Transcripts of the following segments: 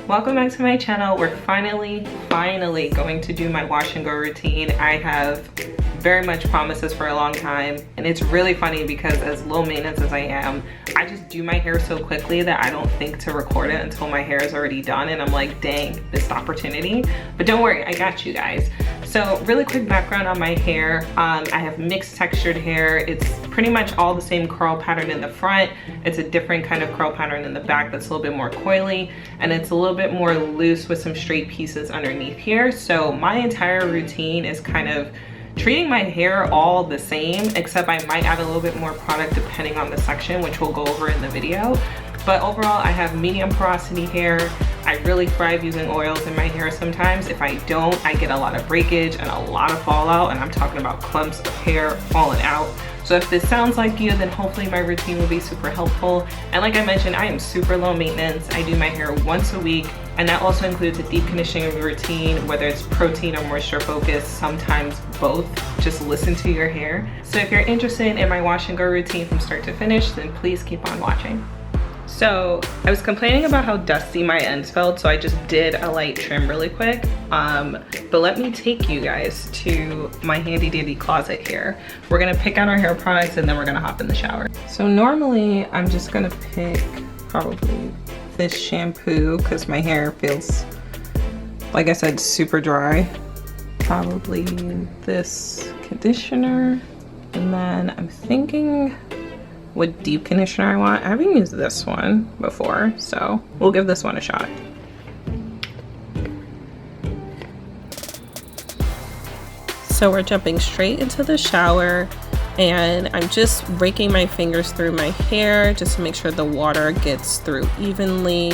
Welcome back to my channel. We're finally going to do my wash and go routine. I have very much promised this for a long time, and it's really funny because as low maintenance as I am, I just do my hair so quickly that I don't think to record it until my hair is already done, and I'm like, dang, missed opportunity. But don't worry, I got you guys. So really quick background on my hair. I have mixed textured hair. It's pretty much all the same curl pattern in the front. It's a different kind of curl pattern in the back that's a little bit more coily, and it's a little bit more loose with some straight pieces underneath here. So my entire routine is kind of treating my hair all the same, except I might add a little bit more product depending on the section, which we'll go over in the video. But overall, I have medium porosity hair. I really thrive using oils in my hair sometimes. If I don't, I get a lot of breakage and a lot of fallout, and I'm talking about clumps of hair falling out. So if this sounds like you, then hopefully my routine will be super helpful. And like I mentioned, I am super low maintenance. I do my hair once a week, and that also includes a deep conditioning routine, whether it's protein or moisture focused, sometimes both. Just listen to your hair. So if you're interested in my wash and go routine from start to finish, then please keep on watching. So I was complaining about how dusty my ends felt, so I just did a light trim really quick. But let me take you guys to my handy dandy closet here. We're gonna pick out our hair products and then we're gonna hop in the shower. So normally I'm just gonna pick probably this shampoo because my hair feels, like I said, super dry. Probably this conditioner, and then I'm thinking what deep conditioner I want. I haven't used this one before, so we'll give this one a shot. So we're jumping straight into the shower, and I'm just raking my fingers through my hair just to make sure the water gets through evenly.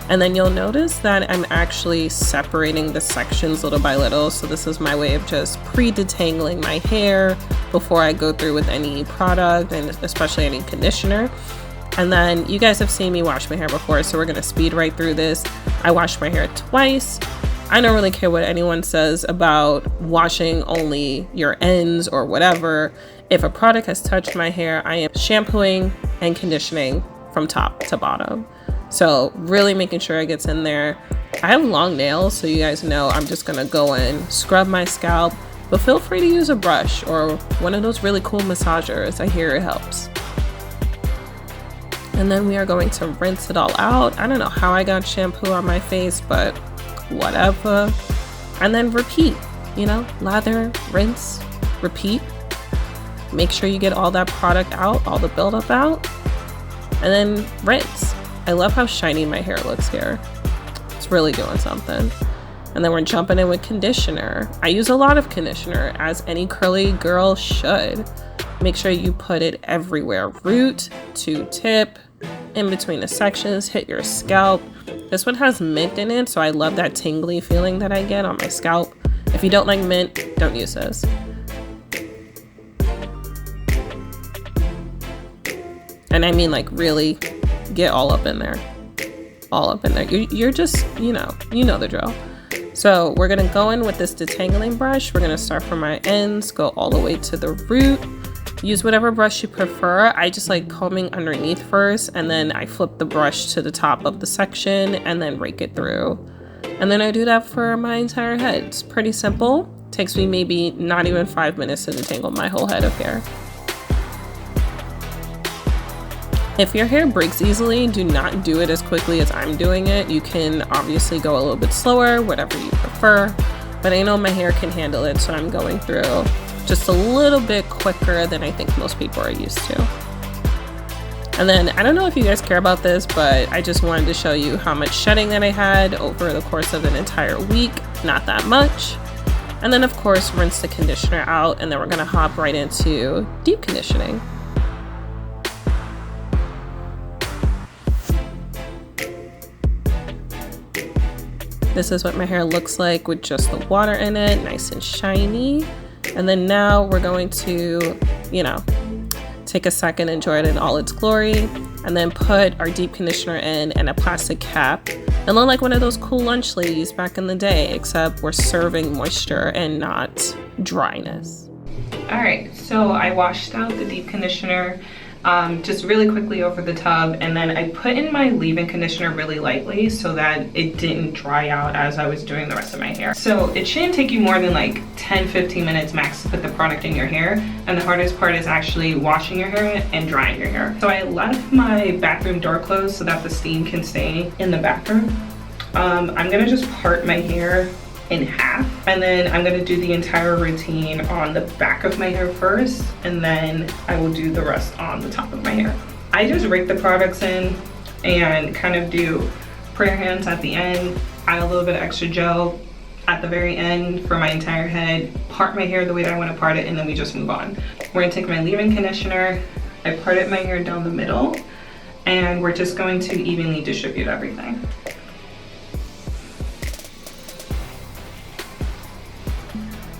And then you'll notice that I'm actually separating the sections little by little. So this is my way of just pre-detangling my hair before I go through with any product, and especially any conditioner. And then you guys have seen me wash my hair before, so we're gonna speed right through this. I wash my hair twice. I don't really care what anyone says about washing only your ends or whatever. If a product has touched my hair, I am shampooing and conditioning from top to bottom. So really making sure it gets in there. I have long nails, so you guys know I'm just gonna go in, scrub my scalp, but feel free to use a brush or one of those really cool massagers. I hear it helps. And then we are going to rinse it all out. I don't know how I got shampoo on my face, but whatever. And then repeat, you know, lather, rinse, repeat. Make sure you get all that product out, all the buildup out, and then rinse. I love how shiny my hair looks here. It's really doing something. And then we're jumping in with conditioner. I use a lot of conditioner, as any curly girl should. Make sure you put it everywhere. Root to tip, in between the sections, hit your scalp. This one has mint in it, so I love that tingly feeling that I get on my scalp. If you don't like mint, don't use this. And I mean, like, really get all up in there. All up in there. You're just, you know the drill. So we're gonna go in with this detangling brush. We're gonna start from my ends, go all the way to the root. Use whatever brush you prefer. I just like combing underneath first, and then I flip the brush to the top of the section and then rake it through. And then I do that for my entire head. It's pretty simple. Takes me maybe not even 5 minutes to detangle my whole head of hair. If your hair breaks easily, do not do it as quickly as I'm doing it. You can obviously go a little bit slower, whatever you prefer, but I know my hair can handle it, so I'm going through just a little bit quicker than I think most people are used to. And then, I don't know if you guys care about this, but I just wanted to show you how much shedding that I had over the course of an entire week. Not that much. And then of course, rinse the conditioner out, and then we're gonna hop right into deep conditioning. This is what my hair looks like with just the water in it, nice and shiny. And then now we're going to, you know, take a second, enjoy it in all its glory, and then put our deep conditioner in and a plastic cap and look like one of those cool lunch ladies back in the day, except we're serving moisture and not dryness. All right, so I washed out the deep conditioner. just really quickly over the tub, and then I put in my leave-in conditioner really lightly so that it didn't dry out as I was doing the rest of my hair. So it shouldn't take you more than like 10-15 minutes max to put the product in your hair, and the hardest part is actually washing your hair and drying your hair. So I left my bathroom door closed so that the steam can stay in the bathroom. I'm gonna just part my hair in half, and then I'm gonna do the entire routine on the back of my hair first, and then I will do the rest on the top of my hair. I just rake the products in and kind of do prayer hands at the end, add a little bit of extra gel at the very end for my entire head, part my hair the way that I want to part it, and then we just move on. We're gonna take my leave-in conditioner, I parted my hair down the middle, and we're just going to evenly distribute everything.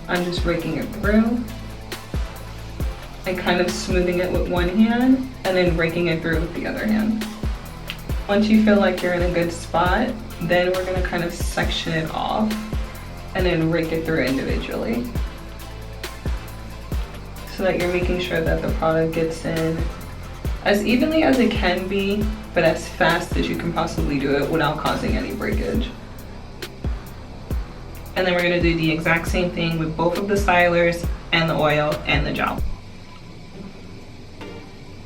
I'm just raking it through and kind of smoothing it with one hand and then raking it through with the other hand. Once you feel like you're in a good spot, then we're gonna kind of section it off and then rake it through individually, so that you're making sure that the product gets in as evenly as it can be, but as fast as you can possibly do it without causing any breakage. And then we're gonna do the exact same thing with both of the stylers and the oil and the gel.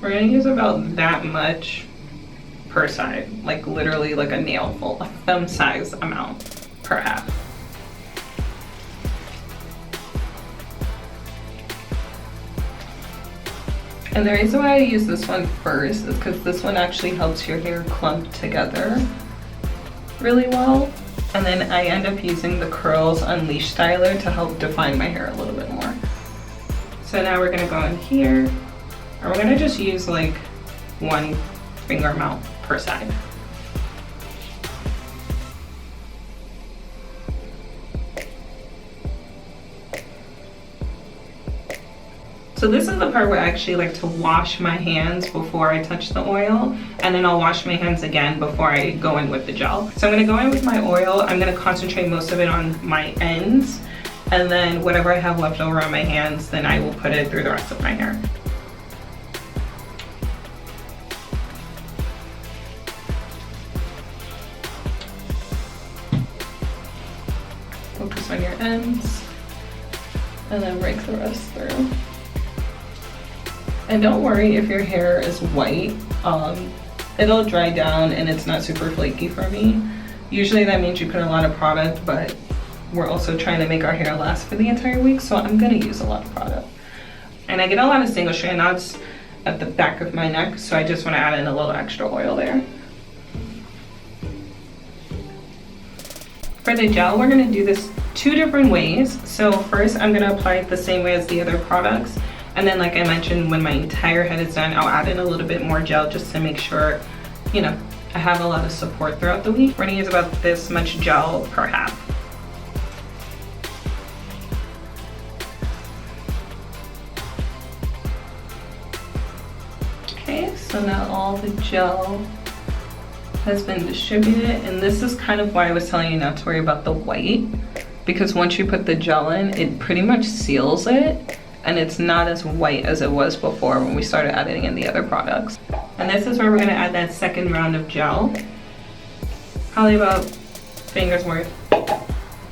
We're gonna use about that much per side, like literally like a nail full, a thumb size amount per half. And the reason why I use this one first is because this one actually helps your hair clump together really well. And then I end up using the Curls Unleashed styler to help define my hair a little bit more. So now we're gonna go in here, and we're gonna just use like one finger amount per side. So this is the part where I actually like to wash my hands before I touch the oil, and then I'll wash my hands again before I go in with the gel. So I'm gonna go in with my oil. I'm gonna concentrate most of it on my ends, and then whatever I have left over on my hands, then I will put it through the rest of my hair. Focus on your ends, and then rake the rest through. And don't worry if your hair is white, it'll dry down and it's not super flaky for me. Usually that means you put a lot of product, but we're also trying to make our hair last for the entire week, so I'm gonna use a lot of product. And I get a lot of single strand knots at the back of my neck, so I just wanna add in a little extra oil there. For the gel, we're gonna do this two different ways. So first, I'm gonna apply it the same way as the other products. And then like I mentioned, when my entire head is done, I'll add in a little bit more gel just to make sure, you know, I have a lot of support throughout the week. We're gonna use about this much gel per half. Okay, so now all the gel has been distributed, and this is kind of why I was telling you not to worry about the white, because once you put the gel in, it pretty much seals it, and it's not as white as it was before when we started adding in the other products. And this is where we're gonna add that second round of gel. Probably about finger's worth, a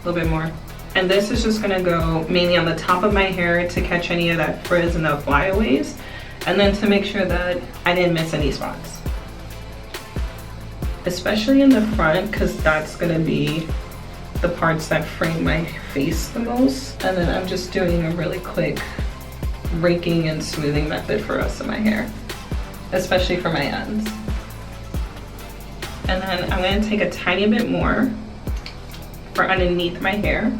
little bit more. And this is just gonna go mainly on the top of my hair to catch any of that frizz and the flyaways, and then to make sure that I didn't miss any spots. Especially in the front, because that's gonna be the parts that frame my face the most. And then I'm just doing a really quick raking and smoothing method for the rest of my hair, especially for my ends. And then I'm gonna take a tiny bit more for underneath my hair.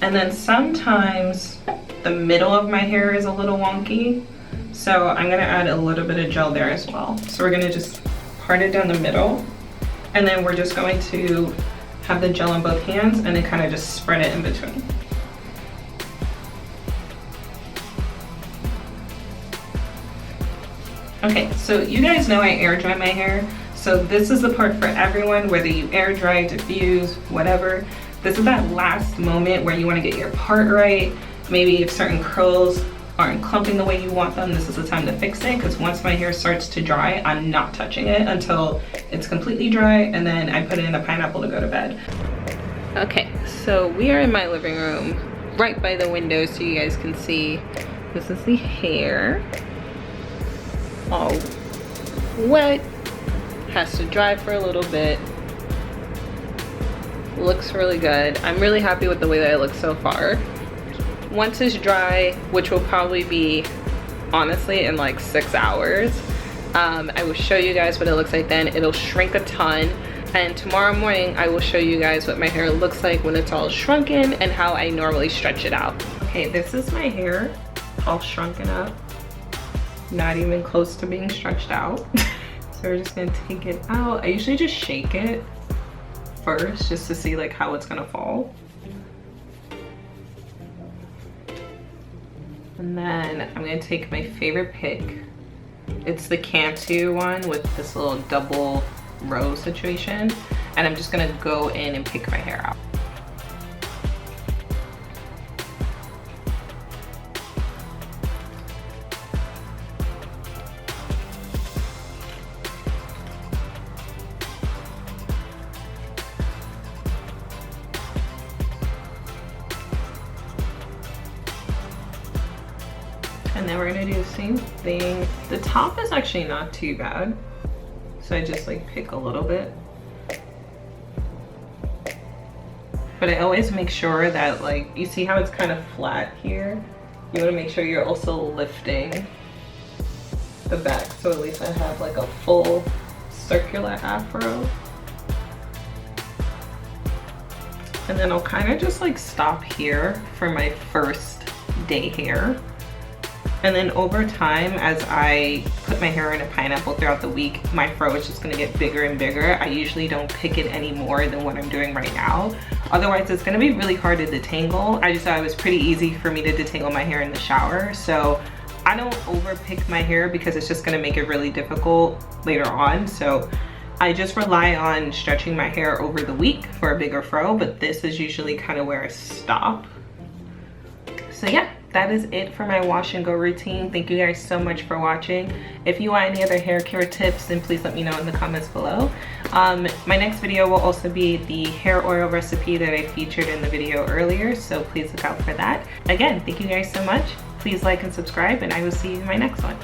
And then sometimes the middle of my hair is a little wonky, so I'm gonna add a little bit of gel there as well. So we're gonna just part it down the middle, and then we're just going to have the gel on both hands and then kind of just spread it in between. Okay, so you guys know I air dry my hair, so this is the part for everyone, whether you air dry, diffuse, whatever. This is that last moment where you want to get your part right, Maybe if certain curls aren't clumping the way you want them, this is the time to fix it, because once my hair starts to dry, I'm not touching it until it's completely dry, and then I put it in a pineapple to go to bed. Okay, so we are in my living room, right by the window so you guys can see. This is the hair. All wet, has to dry for a little bit. Looks really good. I'm really happy with the way that it looks so far. Once it's dry, which will probably be honestly in like 6 hours, I will show you guys what it looks like then. It'll shrink a ton, and tomorrow morning I will show you guys what my hair looks like when it's all shrunken and how I normally stretch it out. Okay, this is my hair all shrunken up, not even close to being stretched out. So we're just gonna take it out. I usually just shake it first just to see like how it's gonna fall. And then I'm gonna take my favorite pick. It's the Cantu one with this little double row situation. And I'm just gonna go in and pick my hair out. And then we're gonna do the same thing. The top is actually not too bad. So I just like pick a little bit. But I always make sure that, like, you see how it's kind of flat here? You wanna make sure you're also lifting the back. So at least I have like a full circular afro. And then I'll kind of just like stop here for my first day hair. And then over time, as I put my hair in a pineapple throughout the week, my fro is just gonna get bigger and bigger. I usually don't pick it any more than what I'm doing right now. Otherwise, it's gonna be really hard to detangle. I just thought it was pretty easy for me to detangle my hair in the shower. So I don't over pick my hair because it's just gonna make it really difficult later on. So I just rely on stretching my hair over the week for a bigger fro, but this is usually kind of where I stop. So yeah, that is it for my wash and go routine. Thank you guys so much for watching. If you want any other hair care tips, then please let me know in the comments below. My next video will also be the hair oil recipe that I featured in the video earlier, so please look out for that. Again, thank you guys so much. Please like and subscribe, and I will see you in my next one.